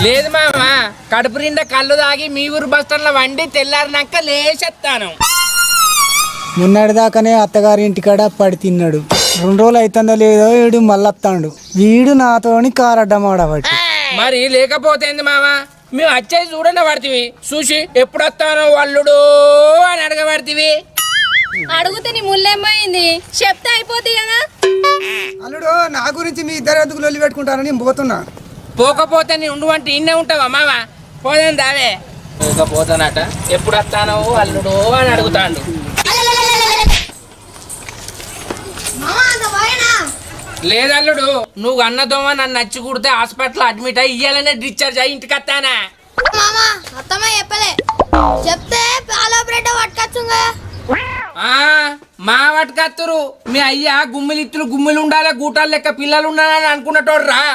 లేదు మామ, కడుపు నిండా కళ్ళు తాగి మీ ఊరు బస్ స్టాండ్ లో వండి తెల్లారినాక లేచెత్తాను. మొన్నటి దాకానే అత్తగారి ఇంటికాడ పడి తిన్నాడు. 2 రోజులు అవుతుందో లేదో వీడు మళ్ళొత్తాడు. వీడు నాతోని కారడ్డమాడబట్టి. మరి లేకపోతే ఏంది మామ, మేము వచ్చేది చూడండి పడుతుంది. చూసి ఎప్పుడు వస్తానో అల్లుడు అని అడగబడుతుంది. అడుగుతే నీ ముళ్ళేమైంది చెప్తే అయిపోద్ది కదా. అల్లుడు నా గురించి మీ ఇద్దరు ఎందుకు లొల్లి పెట్టుకుంటారని నేను పోతున్నా. పోకపోతే నీ ఉండు అంటే ఇన్నే ఉంటావా మామ? పోదాం దావే. పోకపోతానట ఎప్పుడు వస్తానో అల్లుడు అని అడుగుతాడు. లేదల్లుడు, నువ్వు అన్నదోమ నన్ను నచ్చి కుడితే హాస్పిటల్ అడ్మిట్ అయ్యి ఇయ్యాలనే డిశ్చార్జ్ అయ్యి ఇంటికి వస్తానా. చెప్తే పాల బ్రెడ్ పట్టుకొచ్చు మా పట్టుకత్తురు. మీ అయ్యా గుమ్మిలిత్తులు గుమ్మిలు ఉండాలి, గూటాలు లెక్క పిల్లలు ఉండాలని అనుకున్నటోడు రా.